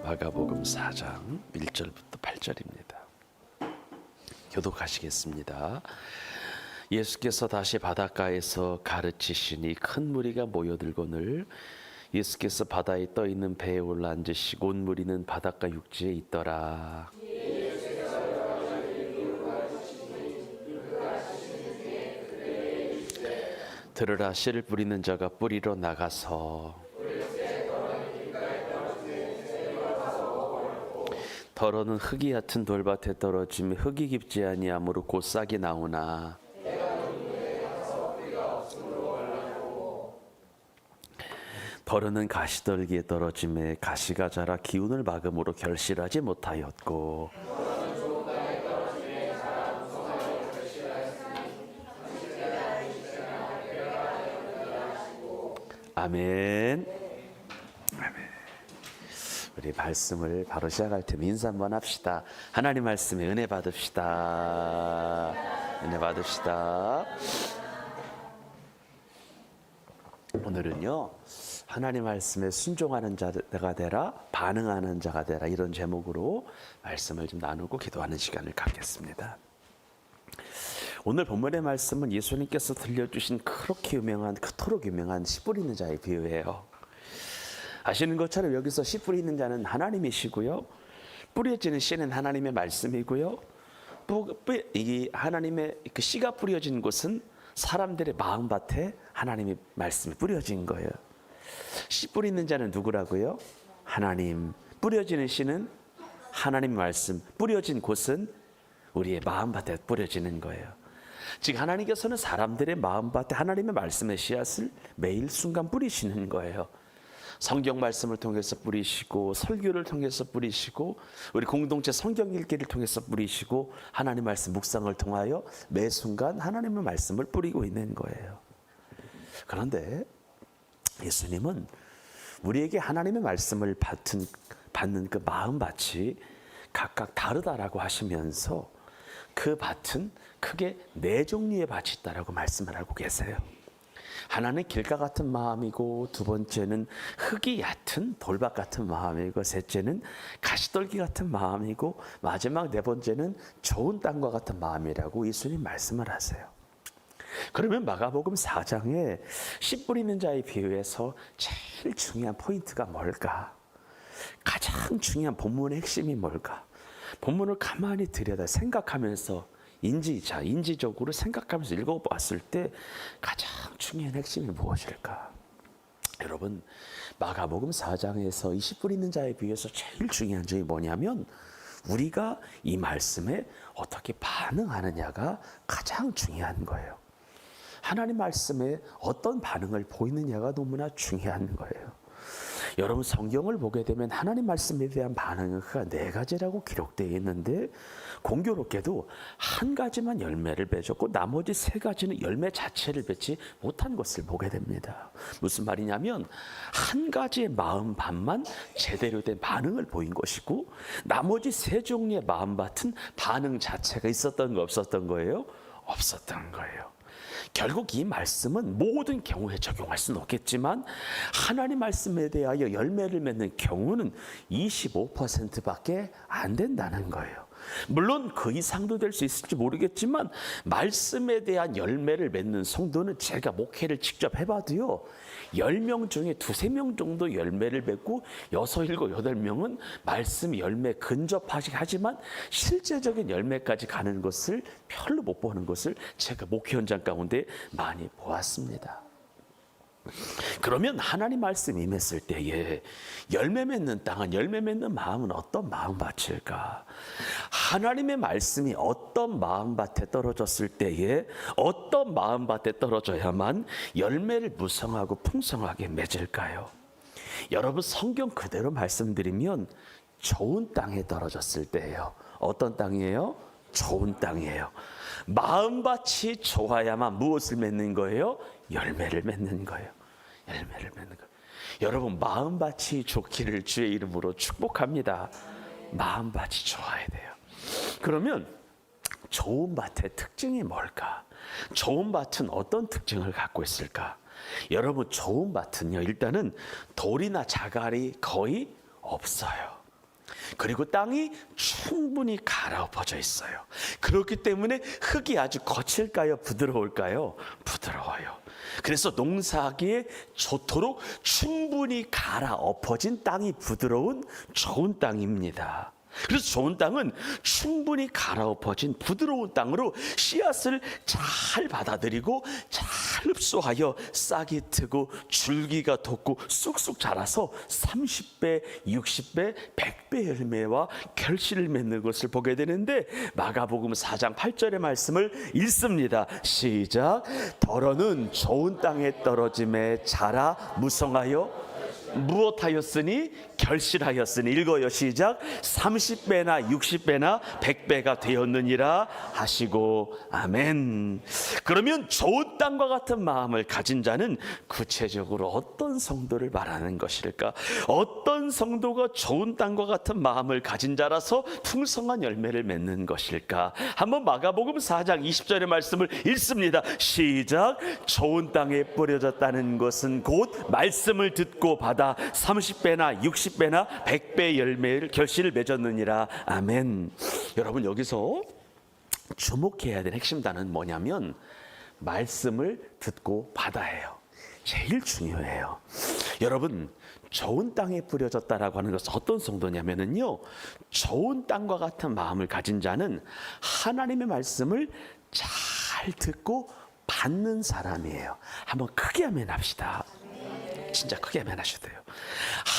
마가복음 4장 1절부터 8절입니다. 교독하시겠습니다. 예수께서 다시 바닷가에서 가르치시니 큰 무리가 모여들거늘 예수께서 바다에 떠 있는 배에 올라 앉으시고 온 무리는 바닷가 육지에 있더라. 들으라, 씨를 뿌리는 자가 뿌리러 나가서 더러는 흙이 얕은 돌밭에 떨어지며 흙이 깊지 아니하므로 곧 싹이 나오나 더러는 가시떨기에 떨어지며 가시가 자라 기운을 막음으로 결실하지 못하였고 아멘. 아멘. 우리 말씀을 바로 시작할 텐데 인사 한번 합시다. 하나님 말씀에 은혜 받읍시다. 은혜 받읍시다. 오늘은요, 하나님 말씀에 순종하는 자가 되라, 반응하는 자가 되라, 이런 제목으로 말씀을 좀 나누고 기도하는 시간을 갖겠습니다. 오늘 본문의 말씀은 예수님께서 들려주신 그토록 유명한 씨 뿌리는 자의 비유예요. 아시는 것처럼 여기서 씨 뿌리는 자는 하나님이시고요, 뿌려지는 씨는 하나님의 말씀이고요, 이 하나님의 그 씨가 뿌려진 곳은 사람들의 마음밭에 하나님의 말씀이 뿌려진 거예요. 씨 뿌리는 자는 누구라고요? 하나님. 뿌려지는 씨는 하나님 말씀. 뿌려진 곳은 우리의 마음밭에 뿌려지는 거예요. 즉 하나님께서는 사람들의 마음밭에 하나님의 말씀의 씨앗을 매일 순간 뿌리시는 거예요. 성경 말씀을 통해서 뿌리시고, 설교를 통해서 뿌리시고, 우리 공동체 성경 읽기를 통해서 뿌리시고, 하나님 말씀 묵상을 통하여 매 순간 하나님의 말씀을 뿌리고 있는 거예요. 그런데 예수님은 우리에게 하나님의 말씀을 받는 그 마음밭이 각각 다르다라고 하시면서 그 밭은 크게 4종류의 밭이 있다라고 말씀을 하고 계세요. 하나는 길가 같은 마음이고, 두 번째는 흙이 얕은 돌밭 같은 마음이고, 셋째는 가시떨기 같은 마음이고, 마지막 4번째는 좋은 땅과 같은 마음이라고 예수님 말씀을 하세요. 그러면 마가복음 4장에 씨 뿌리는 자의 비유에서 제일 중요한 포인트가 뭘까? 가장 중요한 본문의 핵심이 뭘까? 본문을 가만히 들여다 생각하면서 인지적으로 생각하면서 읽어봤을 때 가장 중요한 핵심이 무엇일까? 여러분, 마가복음 4장에서 이 씨 뿌리는 자에 비해서 제일 중요한 점이 뭐냐면 우리가 이 말씀에 어떻게 반응하느냐가 가장 중요한 거예요. 하나님 말씀에 어떤 반응을 보이느냐가 너무나 중요한 거예요. 여러분, 성경을 보게 되면 하나님 말씀에 대한 반응은 4가지라고 기록되어 있는데, 공교롭게도 한 가지만 열매를 맺었고 나머지 3가지는 열매 자체를 맺지 못한 것을 보게 됩니다. 무슨 말이냐면 한 가지의 마음밭만 제대로 된 반응을 보인 것이고, 나머지 3종류의 마음밭은 반응 자체가 있었던 거 없었던 거예요? 없었던 거예요. 결국 이 말씀은 모든 경우에 적용할 수는 없겠지만 하나님 말씀에 대하여 열매를 맺는 경우는 25%밖에 안 된다는 거예요. 물론 그 이상도 될 수 있을지 모르겠지만 말씀에 대한 열매를 맺는 성도는 제가 목회를 직접 해봐도요, 10명 중에 2-3명 정도 열매를 맺고 6, 7, 8명은 말씀 열매 근접하긴 하지만 실제적인 열매까지 가는 것을 별로 못 보는 것을 제가 목회 현장 가운데 많이 보았습니다. 그러면 하나님 말씀 임했을 때에 열매 맺는 땅은, 열매 맺는 마음은 어떤 마음밭일까? 하나님의 말씀이 어떤 마음밭에 떨어졌을 때에 어떤 마음밭에 떨어져야만 열매를 무성하고 풍성하게 맺을까요? 여러분, 성경 그대로 말씀드리면 좋은 땅에 떨어졌을 때예요. 어떤 땅이에요? 좋은 땅이에요. 마음밭이 좋아야만 무엇을 맺는 거예요? 열매를 맺는 거예요. 열매를 맺는 거예요. 여러분, 마음밭이 좋기를 주의 이름으로 축복합니다. 마음밭이 좋아야 돼요. 그러면 좋은 밭의 특징이 뭘까? 좋은 밭은 어떤 특징을 갖고 있을까? 여러분, 좋은 밭은요, 일단은 돌이나 자갈이 거의 없어요. 그리고 땅이 충분히 갈아엎어져 있어요. 그렇기 때문에 흙이 아주 거칠까요? 부드러울까요? 부드러워요. 그래서 농사하기에 좋도록 충분히 갈아엎어진 땅이 부드러운 좋은 땅입니다. 그래서 좋은 땅은 충분히 갈아엎어진 부드러운 땅으로 씨앗을 잘 받아들이고 잘 흡수하여 싹이 트고 줄기가 돋고 쑥쑥 자라서 30배, 60배, 100배 열매와 결실을 맺는 것을 보게 되는데, 마가복음 4장 8절의 말씀을 읽습니다. 시작. 더러는 좋은 땅에 떨어짐에 자라 무성하여 무엇하였으니 결실하였으니. 읽어요. 시작. 30배나 60배나 100배가 되었느니라 하시고. 아멘. 그러면 좋은 땅과 같은 마음을 가진 자는 구체적으로 어떤 성도를 말하는 것일까? 어떤 성도가 좋은 땅과 같은 마음을 가진 자라서 풍성한 열매를 맺는 것일까? 한번 마가복음 4장 20절의 말씀을 읽습니다. 시작. 좋은 땅에 뿌려졌다는 것은 곧 말씀을 듣고 받아 30배나 60배나 100배 열매를 결실을 맺었느니라. 아멘. 여러분, 여기서 주목해야 될 핵심 단어는 뭐냐면 말씀을 듣고 받아예요. 제일 중요해요. 여러분, 좋은 땅에 뿌려졌다라고 하는 것은 어떤 성도냐면요, 좋은 땅과 같은 마음을 가진 자는 하나님의 말씀을 잘 듣고 받는 사람이에요. 한번 크게 아멘 합시다. 진짜 크게 아멘 하셔도 돼요.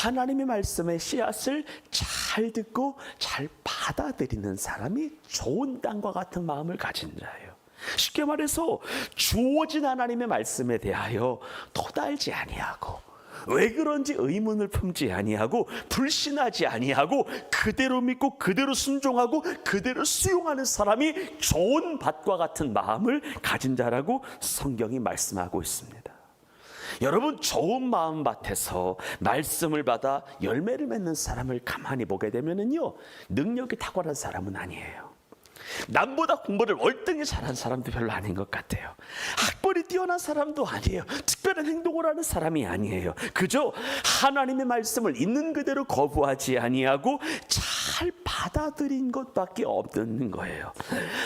하나님의 말씀의 씨앗을 잘 듣고 잘 받아들이는 사람이 좋은 땅과 같은 마음을 가진 자예요. 쉽게 말해서 주어진 하나님의 말씀에 대하여 토달지 아니하고, 왜 그런지 의문을 품지 아니하고, 불신하지 아니하고, 그대로 믿고 그대로 순종하고 그대로 수용하는 사람이 좋은 밭과 같은 마음을 가진 자라고 성경이 말씀하고 있습니다. 여러분, 좋은 마음밭에서 말씀을 받아 열매를 맺는 사람을 가만히 보게 되면요, 능력이 탁월한 사람은 아니에요. 남보다 공부를 월등히 잘한 사람도 별로 아닌 것 같아요. 학벌이 뛰어난 사람도 아니에요. 특별한 행동을 하는 사람이 아니에요. 그저 하나님의 말씀을 있는 그대로 거부하지 아니하고 잘 받아들인 것밖에 없는 거예요.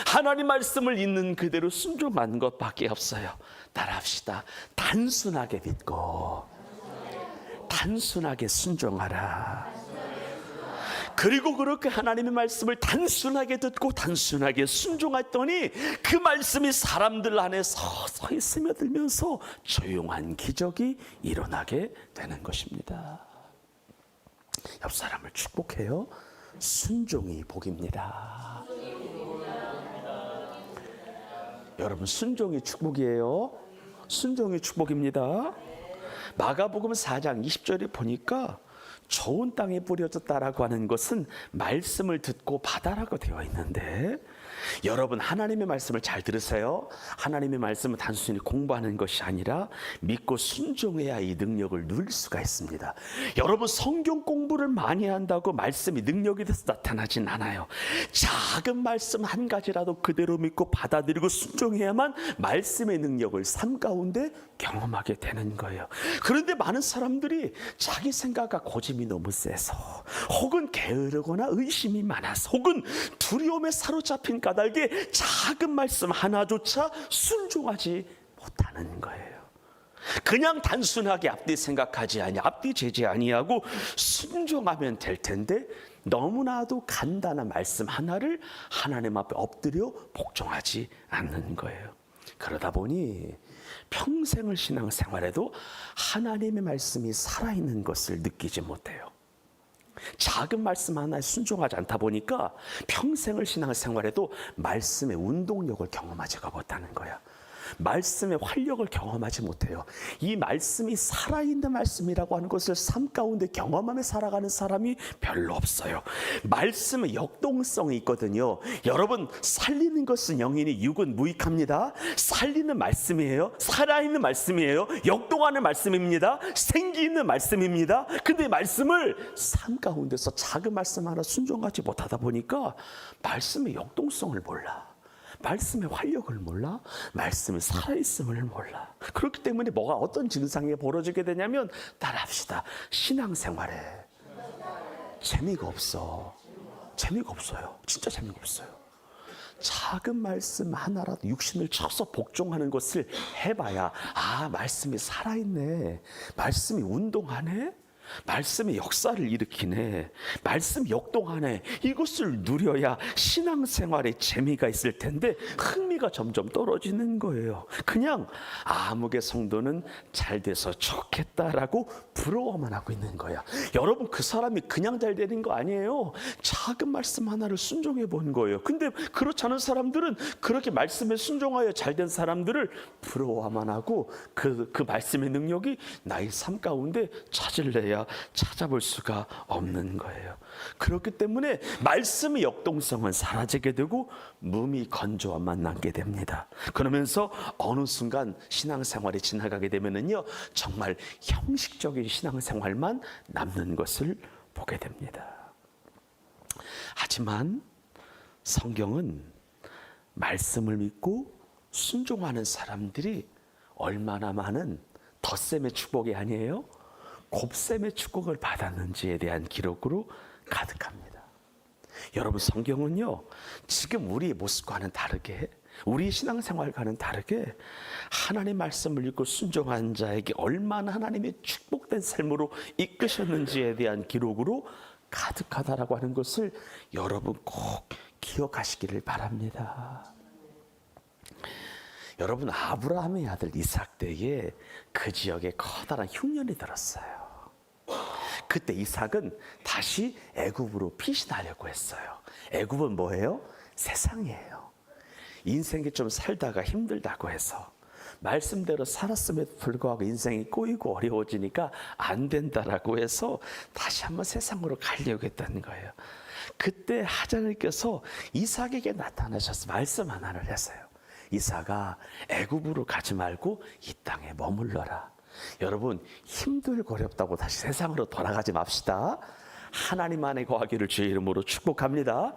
하나님 말씀을 있는 그대로 순종한 것밖에 없어요. 따라합시다. 단순하게 믿고 단순하게 순종하라. 그리고 그렇게 하나님의 말씀을 단순하게 듣고 단순하게 순종했더니 그 말씀이 사람들 안에 서서히 스며들면서 조용한 기적이 일어나게 되는 것입니다. 옆 사람을 축복해요. 순종이 복입니다. 여러분, 순종이 축복이에요. 순종이 축복입니다. 마가복음 4장 20절에 보니까 좋은 땅에 뿌려졌다라고 하는 것은 말씀을 듣고 받아라고 되어 있는데, 여러분, 하나님의 말씀을 잘 들으세요. 하나님의 말씀은 단순히 공부하는 것이 아니라 믿고 순종해야 이 능력을 누릴 수가 있습니다. 여러분, 성경 공부를 많이 한다고 말씀이 능력이 돼서 나타나진 않아요. 작은 말씀 한 가지라도 그대로 믿고 받아들이고 순종해야만 말씀의 능력을 삶 가운데 경험하게 되는 거예요. 그런데 많은 사람들이 자기 생각과 고집이 너무 세서, 혹은 게으르거나 의심이 많아서, 혹은 두려움에 사로잡힌 까닭에 작은 말씀 하나조차 순종하지 못하는 거예요. 그냥 단순하게 앞뒤 생각하지 아니, 앞뒤 재지 아니하고 순종하면 될 텐데, 너무나도 간단한 말씀 하나를 하나님 앞에 엎드려 복종하지 않는 거예요. 그러다 보니 평생을 신앙생활에도 하나님의 말씀이 살아있는 것을 느끼지 못해요. 작은 말씀 하나에 순종하지 않다 보니까 평생을 신앙생활에도 말씀의 운동력을 경험하지가 못하는 거야. 말씀의 활력을 경험하지 못해요. 이 말씀이 살아있는 말씀이라고 하는 것을 삶 가운데 경험하며 살아가는 사람이 별로 없어요. 말씀은 역동성이 있거든요. 여러분, 살리는 것은 영이니 육은 무익합니다. 살리는 말씀이에요. 살아있는 말씀이에요. 역동하는 말씀입니다. 생기 있는 말씀입니다. 근데 말씀을 삶 가운데서 작은 말씀 하나 순종하지 못하다 보니까 말씀의 역동성을 몰라. 말씀의 활력을 몰라. 말씀의 살아있음을 몰라. 그렇기 때문에 뭐가 어떤 증상이 벌어지게 되냐면, 따라합시다. 신앙생활에 재미가 없어. 재미가 없어요. 진짜 재미가 없어요. 작은 말씀 하나라도 육신을 쳐서 복종하는 것을 해봐야 말씀이 살아있네. 말씀이 운동하네. 말씀이 역사를 일으키네. 말씀이 역동하네. 이것을 누려야 신앙생활에 재미가 있을 텐데 흥미가 점점 떨어지는 거예요. 그냥 아무개 성도는 잘 돼서 좋겠다라고 부러워만 하고 있는 거야. 여러분, 그 사람이 그냥 잘 되는 거 아니에요. 작은 말씀 하나를 순종해 본 거예요. 근데 그렇지 않은 사람들은 그렇게 말씀에 순종하여 잘 된 사람들을 부러워만 하고 그 말씀의 능력이 나의 삶 가운데 찾을래야 찾아볼 수가 없는 거예요. 그렇기 때문에 말씀의 역동성은 사라지게 되고 몸이 건조함만 남게 됩니다. 그러면서 어느 순간 신앙생활이 지나가게 되면은요, 정말 형식적인 신앙생활만 남는 것을 보게 됩니다. 하지만 성경은 말씀을 믿고 순종하는 사람들이 얼마나 많은 덧셈의 축복이 아니에요? 곱셈의 축복을 받았는지에 대한 기록으로 가득합니다. 여러분, 성경은요, 지금 우리의 모습과는 다르게, 우리 신앙생활과는 다르게 하나님의 말씀을 읽고 순종한 자에게 얼마나 하나님의 축복된 삶으로 이끄셨는지에 대한 기록으로 가득하다라고 하는 것을 여러분 꼭 기억하시기를 바랍니다. 여러분, 아브라함의 아들 이삭 때에 그 지역에 커다란 흉년이 들었어요. 그때 이삭은 다시 애굽으로 피신하려고 했어요. 애굽은 뭐예요? 세상이에요. 인생이 좀 살다가 힘들다고 해서 말씀대로 살았음에도 불구하고 인생이 꼬이고 어려워지니까 안 된다라고 해서 다시 한번 세상으로 가려고 했다는 거예요. 그때 하나님께서 이삭에게 나타나셔서 말씀 하나를 했어요. 이삭아, 애굽으로 가지 말고 이 땅에 머물러라. 여러분, 힘들고 어렵다고 다시 세상으로 돌아가지 맙시다. 하나님 안에 거하기를 주의 이름으로 축복합니다.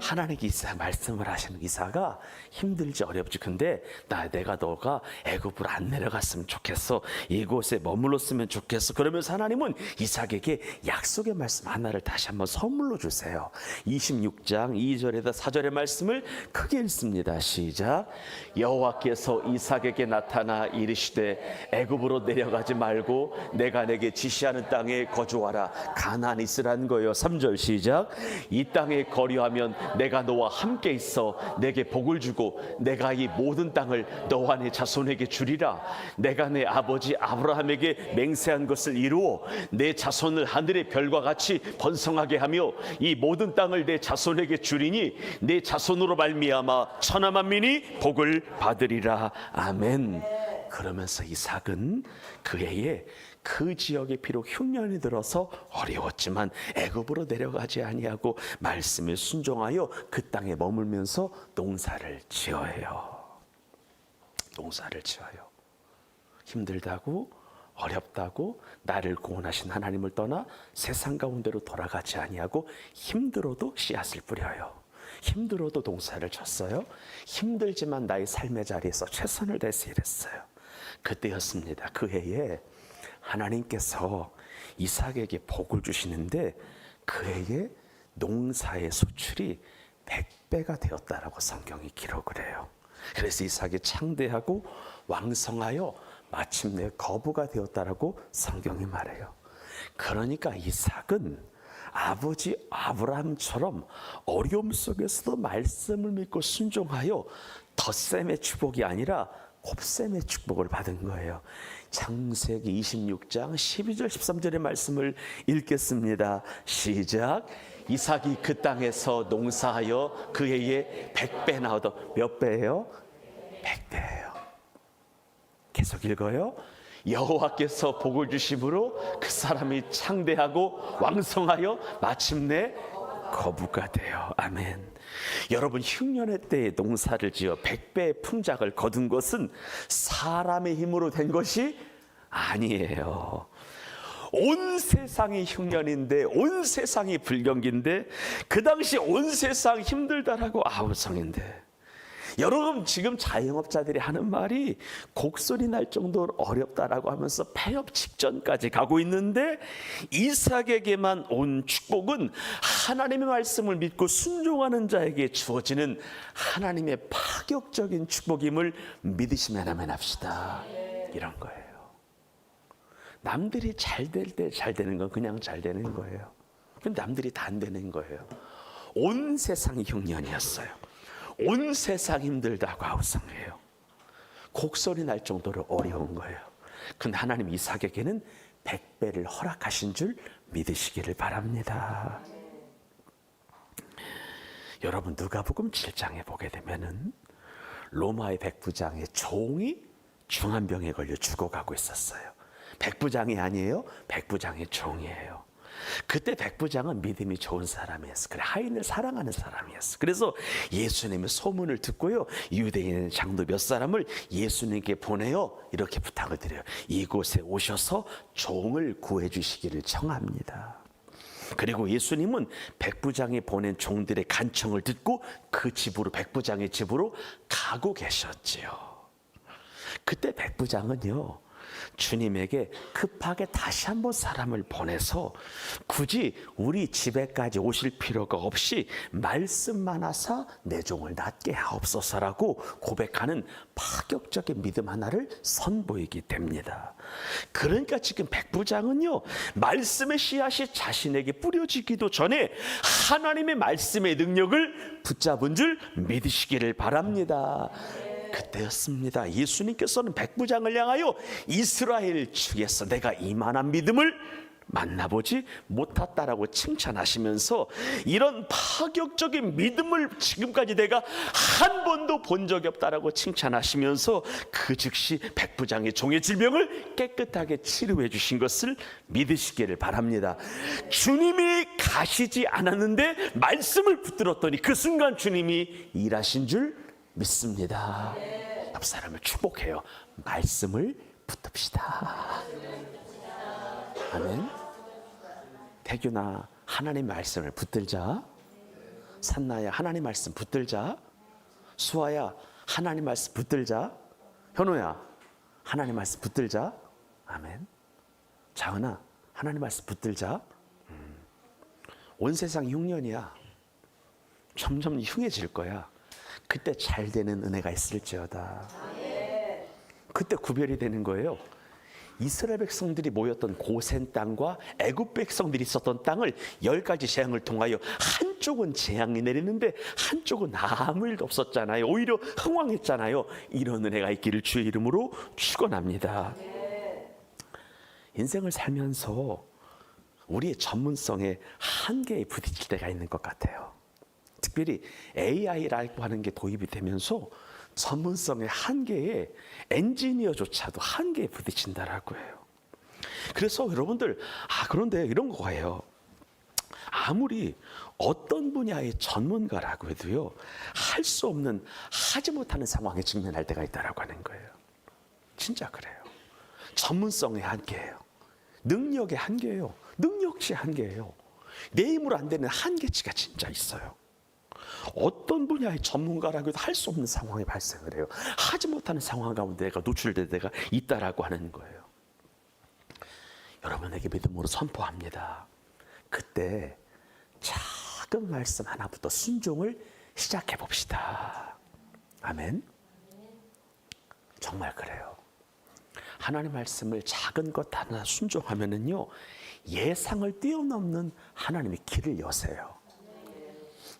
하나님께 이삭 말씀을 하시는 이삭아, 힘들지 어렵지, 근데 내가 너가 애굽으로 안 내려갔으면 좋겠어. 이곳에 머물렀으면 좋겠어. 그러면서 하나님은 이삭에게 약속의 말씀 하나를 다시 한번 선물로 주세요. 26장 2절에다 4절의 말씀을 크게 읽습니다. 시작. 여호와께서 이삭에게 나타나 이르시되 애굽으로 내려가지 말고 내가 내게 지시하는 땅에 거주하라. 가나안 있으라 거예요. 3절 시작. 이 땅에 거류하면 내가 너와 함께 있어 내게 복을 주고 내가 이 모든 땅을 너와 내 자손에게 주리라. 내가 내 아버지 아브라함에게 맹세한 것을 이루어 내 자손을 하늘의 별과 같이 번성하게 하며 이 모든 땅을 내 자손에게 주리니 내 자손으로 말미암아 천하 만민이 복을 받으리라. 아멘. 그러면서 이삭은 그 해에 그 지역에 비록 흉년이 들어서 어려웠지만 애굽으로 내려가지 아니하고 말씀에 순종하여 그 땅에 머물면서 농사를 지어요. 농사를 지어요. 힘들다고 어렵다고 나를 구원하신 하나님을 떠나 세상 가운데로 돌아가지 아니하고 힘들어도 씨앗을 뿌려요. 힘들어도 농사를 졌어요. 힘들지만 나의 삶의 자리에서 최선을 다해서 일했어요. 그때였습니다. 그 해에 하나님께서 이삭에게 복을 주시는데 그 해에 농사의 소출이 100배가 되었다라고 성경이 기록을 해요. 그래서 이삭이 창대하고 왕성하여 마침내 거부가 되었다라고 성경이 말해요. 그러니까 이삭은 아버지 아브라함처럼 어려움 속에서도 말씀을 믿고 순종하여 덧셈의 축복이 아니라 곱셈의 축복을 받은 거예요. 창세기 26장 12절 13절의 말씀을 읽겠습니다. 시작. 이삭이 그 땅에서 농사하여 그 해에 100배나 얻어. 몇 배예요? 100배예요. 계속 읽어요. 여호와께서 복을 주심으로 그 사람이 창대하고 왕성하여 마침내 거부가 돼요. 아멘. 여러분, 흉년의 때에 농사를 지어 100배의 풍작을 거둔 것은 사람의 힘으로 된 것이 아니에요. 온 세상이 흉년인데, 온 세상이 불경기인데, 그 당시 온 세상 힘들다라고 아우성인데, 여러분 지금 자영업자들이 하는 말이 곡소리 날 정도로 어렵다라고 하면서 폐업 직전까지 가고 있는데 이삭에게만 온 축복은 하나님의 말씀을 믿고 순종하는 자에게 주어지는 하나님의 파격적인 축복임을 믿으시면 아멘 합시다. 이런 거예요. 남들이 잘 될 때 잘 되는 건 그냥 잘 되는 거예요. 근데 남들이 다 안 되는 거예요. 온 세상이 흉년이었어요. 온 세상 힘들다고 아우성해요. 곡소리 날 정도로 어려운 거예요. 근데 하나님 이삭에게는 100배를 허락하신 줄 믿으시기를 바랍니다. 여러분 누가복음 7장에 보게 되면은 로마의 백부장의 종이 중한병에 걸려 죽어가고 있었어요. 백부장이 아니에요. 백부장의 종이에요. 그때 백부장은 믿음이 좋은 사람이었어. 그래, 하인을 사랑하는 사람이었어. 그래서 예수님의 소문을 듣고요, 유대인 장로 몇 사람을 예수님께 보내요. 이렇게 부탁을 드려요. 이곳에 오셔서 종을 구해 주시기를 청합니다. 그리고 예수님은 백부장이 보낸 종들의 간청을 듣고 그 집으로, 백부장의 집으로 가고 계셨지요. 그때 백부장은요, 주님에게 급하게 다시 한번 사람을 보내서 굳이 우리 집에까지 오실 필요가 없이 말씀만 하사 내 종을 낫게 하옵소서라고 고백하는 파격적인 믿음 하나를 선보이게 됩니다. 그러니까 지금 백부장은요, 말씀의 씨앗이 자신에게 뿌려지기도 전에 하나님의 말씀의 능력을 붙잡은 줄 믿으시기를 바랍니다. 그때였습니다. 예수님께서는 백부장을 향하여 이스라엘 중에서 내가 이만한 믿음을 만나보지 못했다라고 칭찬하시면서 이런 파격적인 믿음을 지금까지 내가 한 번도 본 적이 없다라고 칭찬하시면서 그 즉시 백부장의 종의 질병을 깨끗하게 치료해 주신 것을 믿으시기를 바랍니다. 주님이 가시지 않았는데 말씀을 붙들었더니 그 순간 주님이 일하신 줄 믿습니다. 옆 사람을 축복해요. 말씀을 붙듭시다. 아멘. 태균아, 하나님 말씀을 붙들자. 산나야, 하나님 말씀 붙들자. 수아야, 하나님 말씀 붙들자. 현호야, 하나님 말씀 붙들자. 아멘. 자은아, 하나님 말씀 붙들자. 온 세상 흉년이야. 점점 흉해질 거야. 그때 잘 되는 은혜가 있을지어다. 그때 구별이 되는 거예요. 이스라엘 백성들이 모였던 고센 땅과 애굽 백성들이 있었던 땅을 10가지 재앙을 통하여 한쪽은 재앙이 내리는데 한쪽은 아무 일도 없었잖아요. 오히려 흥왕했잖아요. 이런 은혜가 있기를 주의 이름으로 축원합니다. 인생을 살면서 우리의 전문성에 한계에 부딪힐 때가 있는 것 같아요. 특별히 AI라고 하는 게 도입이 되면서 전문성의 한계에 엔지니어조차도 한계에 부딪힌다라고 해요. 그래서 여러분들, 그런데 이런 거예요. 아무리 어떤 분야의 전문가라고 해도요, 할 수 없는, 하지 못하는 상황에 직면할 때가 있다라고 하는 거예요. 진짜 그래요. 전문성의 한계예요. 능력의 한계예요. 능력치의 한계예요. 내 힘으로 안 되는 한계치가 진짜 있어요. 어떤 분야의 전문가라고 해도 할 수 없는 상황이 발생을 해요. 하지 못하는 상황 가운데 내가 노출될 때가 있다라고 하는 거예요. 여러분에게 믿음으로 선포합니다. 그때 작은 말씀 하나부터 순종을 시작해 봅시다. 아멘. 정말 그래요. 하나님 말씀을 작은 것 하나 순종하면은요, 예상을 뛰어넘는 하나님의 길을 여세요.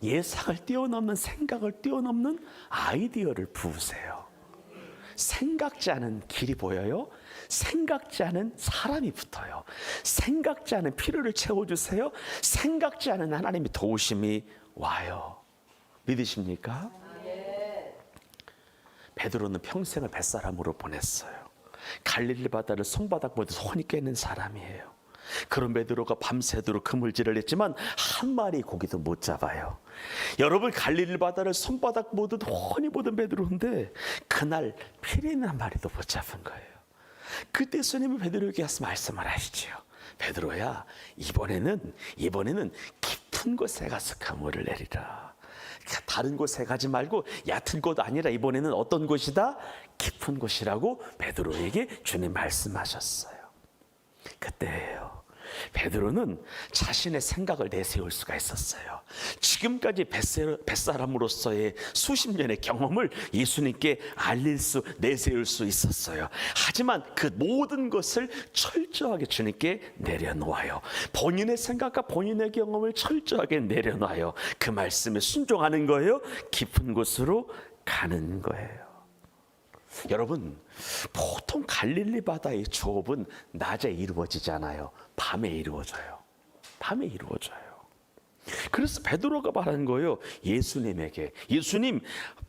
예상을 뛰어넘는, 생각을 뛰어넘는 아이디어를 부으세요. 생각지 않은 길이 보여요. 생각지 않은 사람이 붙어요. 생각지 않은 필요를 채워주세요. 생각지 않은 하나님의 도우심이 와요. 믿으십니까? 베드로는 평생을 뱃사람으로 보냈어요. 갈릴리 바다를 손바닥보다 손이 깨는 사람이에요. 그런 베드로가 밤새도록 그물질을 했지만 한 마리 고기도 못 잡아요. 여러분, 갈릴리 바다를 손바닥 보듯 훤히 보던 베드로인데 그날 피레미 한 마리도 못 잡은 거예요. 그때 예수님이 베드로에게 말씀을 하시지요. 베드로야, 이번에는 깊은 곳에 가서 그물을 내리라. 다른 곳에 가지 말고 얕은 곳 아니라 이번에는 어떤 곳이다? 깊은 곳이라고 베드로에게 주님 말씀하셨어요. 그때예요. 베드로는 자신의 생각을 내세울 수가 있었어요. 지금까지 뱃사람으로서의 수십 년의 경험을 예수님께 내세울 수 있었어요. 하지만 그 모든 것을 철저하게 주님께 내려놓아요. 본인의 생각과 본인의 경험을 철저하게 내려놔요. 그 말씀에 순종하는 거예요. 깊은 곳으로 가는 거예요. 여러분, 보통 갈릴리 바다의 조업은 낮에 이루어지잖아요. 밤에 이루어져요. 밤에 이루어져요. 그래서 베드로가 말하는 거예요. 예수님에게, 예수님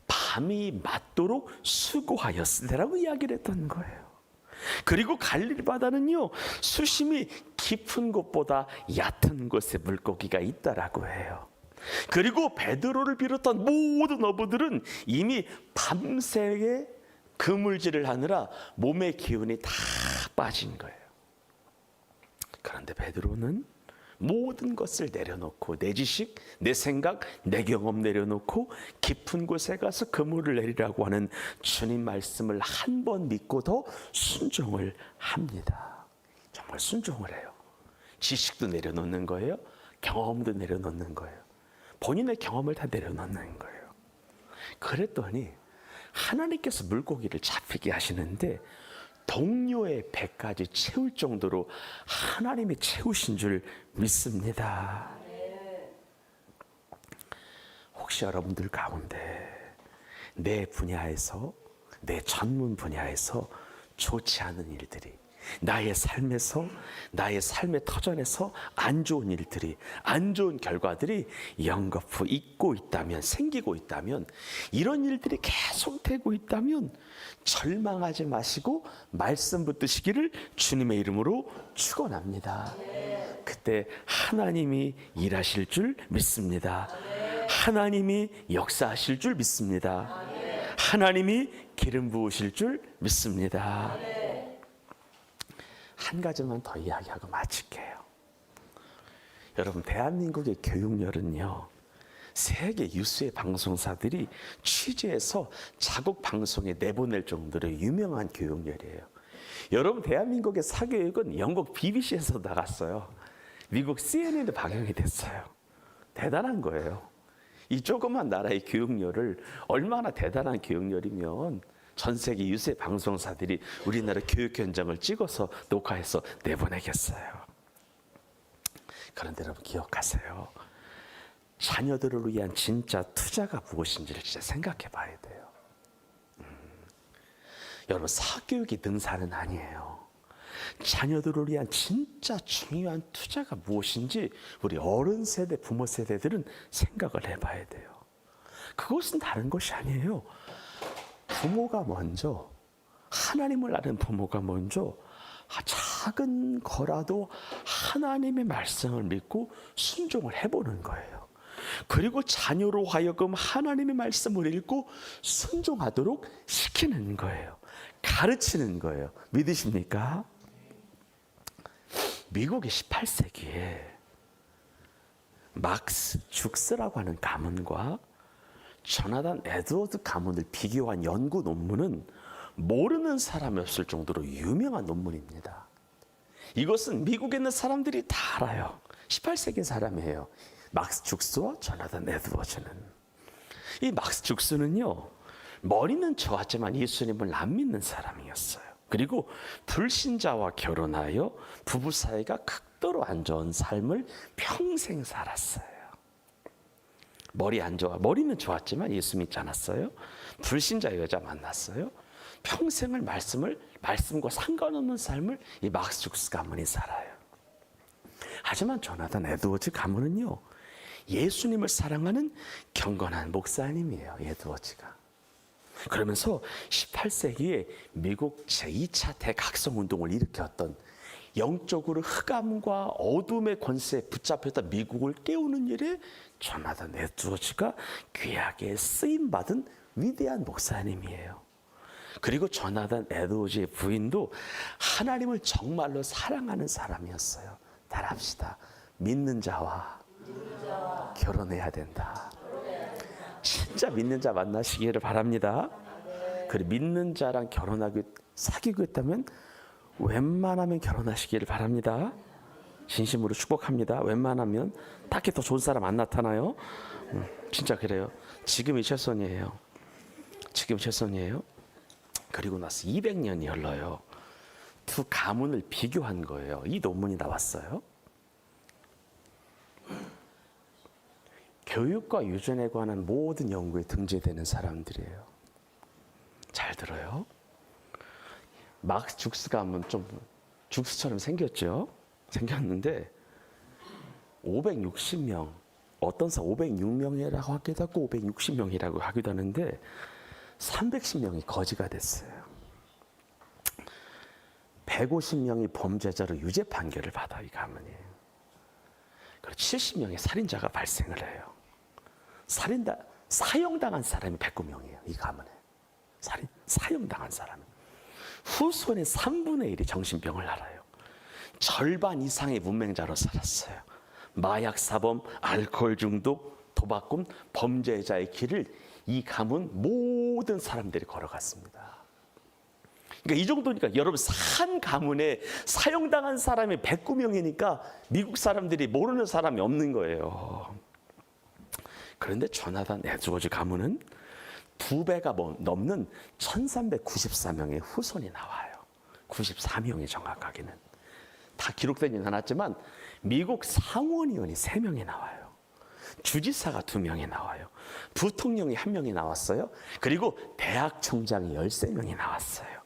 밤이 맞도록 수고하였으리라고 이야기를 했던 거예요. 그리고 갈릴리 바다는요, 수심이 깊은 곳보다 얕은 곳에 물고기가 있다라고 해요. 그리고 베드로를 비롯한 모든 어부들은 이미 밤새에 그물질을 하느라 몸의 기운이 다 빠진 거예요. 그런데 베드로는 모든 것을 내려놓고, 내 지식, 내 생각, 내 경험 내려놓고 깊은 곳에 가서 그물을 내리라고 하는 주님 말씀을 한 번 믿고 더 순종을 합니다. 정말 순종을 해요. 지식도 내려놓는 거예요. 경험도 내려놓는 거예요. 본인의 경험을 다 내려놓는 거예요. 그랬더니 하나님께서 물고기를 잡히게 하시는데 동료의 배까지 채울 정도로 하나님이 채우신 줄 믿습니다. 혹시 여러분들 가운데 내 분야에서, 내 전문 분야에서 좋지 않은 일들이, 나의 삶에서, 나의 삶의 터전에서 안 좋은 일들이, 안 좋은 결과들이 연거푸 있고 있다면, 생기고 있다면, 이런 일들이 계속되고 있다면 절망하지 마시고 말씀 붙드시기를 주님의 이름으로 축원합니다. 그때 하나님이 일하실 줄 믿습니다. 하나님이 역사하실 줄 믿습니다. 하나님이 기름 부으실 줄 믿습니다. 한 가지만 더 이야기하고 마칠게요. 여러분, 대한민국의 교육열은요, 세계 유수의 방송사들이 취재해서 자국 방송에 내보낼 정도로 유명한 교육열이에요. 여러분, 대한민국의 사교육은 영국 BBC에서 나갔어요. 미국 CNN에 방영이 됐어요. 대단한 거예요. 이 조그만 나라의 교육열을, 얼마나 대단한 교육열이면 전 세계 유세 방송사들이 우리나라 교육 현장을 찍어서 녹화해서 내보내겠어요. 그런데 여러분, 기억하세요. 자녀들을 위한 진짜 투자가 무엇인지를 진짜 생각해 봐야 돼요. 여러분, 사교육이 능사는 아니에요. 자녀들을 위한 진짜 중요한 투자가 무엇인지 우리 어른 세대, 부모 세대들은 생각을 해봐야 돼요. 그것은 다른 것이 아니에요. 부모가 먼저, 하나님을 아는 부모가 먼저 작은 거라도 하나님의 말씀을 믿고 순종을 해보는 거예요. 그리고 자녀로 하여금 하나님의 말씀을 읽고 순종하도록 시키는 거예요. 가르치는 거예요. 믿으십니까? 미국의 18세기에 막스 죽스라고 하는 가문과 조나단 에드워드 가문을 비교한 연구 논문은 모르는 사람이 없을 정도로 유명한 논문입니다. 이것은 미국에 있는 사람들이 다 알아요. 18세기 사람이에요. 막스 죽스와 조나단 에드워즈는. 이 막스 죽스는요, 머리는 좋았지만 예수님을 안 믿는 사람이었어요. 그리고 불신자와 결혼하여 부부 사이가 극도로 안 좋은 삶을 평생 살았어요. 머리 안 좋아, 머리는 좋았지만 예수 믿지 않았어요. 불신자 여자 만났어요. 평생을 말씀과 상관없는 삶을 이 막스 죽스 가문이 살아요. 하지만 조나단 에드워즈 가문은요, 예수님을 사랑하는 경건한 목사님이에요. 에드워즈가. 그러면서 18세기에 미국 제2차 대각성 운동을 일으켰던, 영적으로 흑암과 어둠의 권세에 붙잡혔던 미국을 깨우는 일에 조나단 에드워즈가 귀하게 쓰임받은 위대한 목사님이에요. 그리고 조나단 에드워즈의 부인도 하나님을 정말로 사랑하는 사람이었어요. 따라합시다. 믿는 자와 결혼해야 된다. 진짜 믿는 자 만나시기를 바랍니다. 그리고 믿는 자랑 결혼하고 사귀고 있다면 웬만하면 결혼하시기를 바랍니다. 진심으로 축복합니다. 웬만하면 딱히 더 좋은 사람 안 나타나요. 진짜 그래요. 지금이 최선이에요. 지금 최선이에요. 그리고 나서 200년이 흘러요. 두 가문을 비교한 거예요. 이 논문이 나왔어요. 교육과 유전에 관한 모든 연구에 등재되는 사람들이에요. 잘 들어요. 막스 죽스 가문 좀 죽스처럼 생겼죠. 생겼는데 560명, 어떤 사 506명이라고 하기도 하고 560명이라고 하기도 하는데 310명이 거지가 됐어요. 150명이 범죄자로 유죄 판결을 받아 이 가문이. 그리고 70명의 살인자가 발생을 해요. 사형당한 사람이 109명이에요. 이 가문에. 사형당한 사람. 후손의 3분의 1이 정신병을 앓아요. 절반 이상의 문맹자로 살았어요. 마약 사범, 알코올 중독, 도박꾼, 범죄자의 길을 이 가문 모든 사람들이 걸어갔습니다. 그러니까 이 정도니까 여러분 한 가문에 사형당한 사람이 109명이니까 미국 사람들이 모르는 사람이 없는 거예요. 그런데 조나단 에드워즈 가문은 2배가 넘는 1394명의 후손이 나와요. 94명이 정확하게는. 다 기록되진 않았지만 미국 상원의원이 3명이 나와요. 주지사가 2명이 나와요. 부통령이 1명이 나왔어요. 그리고 대학 총장이 13명이 나왔어요.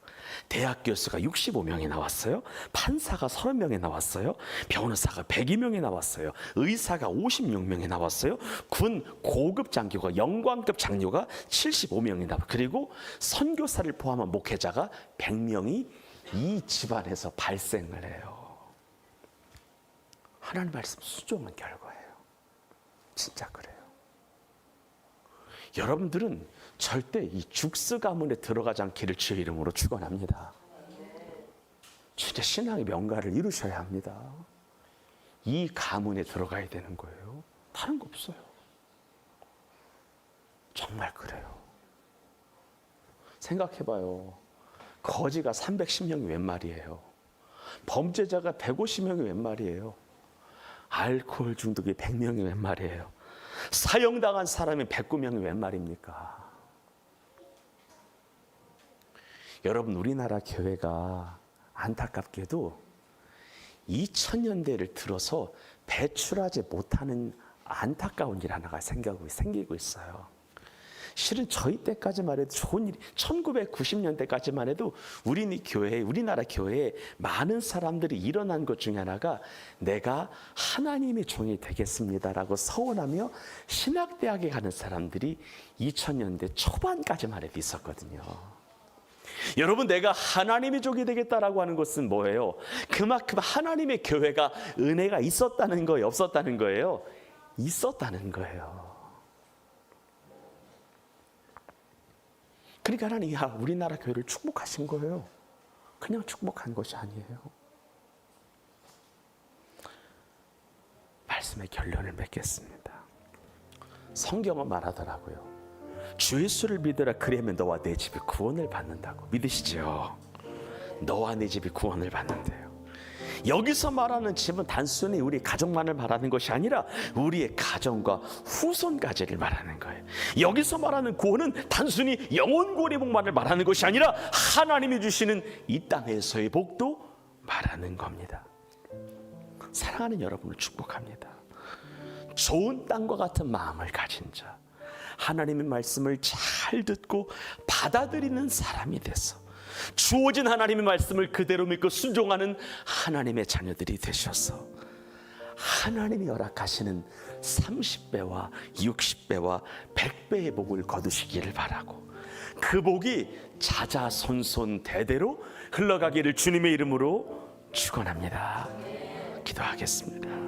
대학 교수가 65명이 나왔어요. 판사가 30명이 나왔어요. 변호사가 102명이 나왔어요. 의사가 56명이 나왔어요. 군 고급 장교가 영광급 장교가 75명이 나왔어요. 그리고 선교사를 포함한 목회자가 100명이 이 집안에서 발생을 해요. 하나님 말씀 순종한 결과예요. 진짜 그래요. 여러분들은 절대 이 죽스 가문에 들어가지 않기를 주의 이름으로 축원합니다. 진짜 신앙의 명가를 이루셔야 합니다. 이 가문에 들어가야 되는 거예요. 다른 거 없어요. 정말 그래요. 생각해봐요. 거지가 310명이 웬 말이에요. 범죄자가 150명이 웬 말이에요. 알코올 중독이 100명이 웬 말이에요. 사형당한 사람이 109명이 웬 말입니까? 여러분 우리나라 교회가 안타깝게도 2000년대를 들어서 배출하지 못하는 안타까운 일 하나가 생기고 있어요. 실은 저희 때까지만 해도 좋은 일이 1990년대까지만 해도 우리나라 교회에 많은 사람들이 일어난 것 중에 하나가 내가 하나님의 종이 되겠습니다라고 서원하며 신학대학에 가는 사람들이 2000년대 초반까지만 해도 있었거든요. 여러분 내가 하나님의 종이 되겠다라고 하는 것은 뭐예요? 그만큼 하나님의 교회가 은혜가 있었다는 거예요? 없었다는 거예요? 있었다는 거예요. 그러니까 하나님이 우리나라 교회를 축복하신 거예요. 그냥 축복한 것이 아니에요. 말씀의 결론을 맺겠습니다. 성경은 말하더라고요. 주 예수를 믿으라 그러면 너와 내 집이 구원을 받는다고. 믿으시죠? 너와 내 집이 구원을 받는데요. 여기서 말하는 집은 단순히 우리 가족만을 말하는 것이 아니라 우리의 가정과 후손까지를 말하는 거예요. 여기서 말하는 구원은 단순히 영혼 구원의 복만을 말하는 것이 아니라 하나님이 주시는 이 땅에서의 복도 말하는 겁니다. 사랑하는 여러분을 축복합니다. 좋은 땅과 같은 마음을 가진 자, 하나님의 말씀을 잘 듣고 받아들이는 사람이 돼서 주어진 하나님의 말씀을 그대로 믿고 순종하는 하나님의 자녀들이 되셔서 하나님이 허락하시는 30배와 60배와 100배의 복을 거두시기를 바라고 그 복이 자자손손 대대로 흘러가기를 주님의 이름으로 축원합니다. 기도하겠습니다.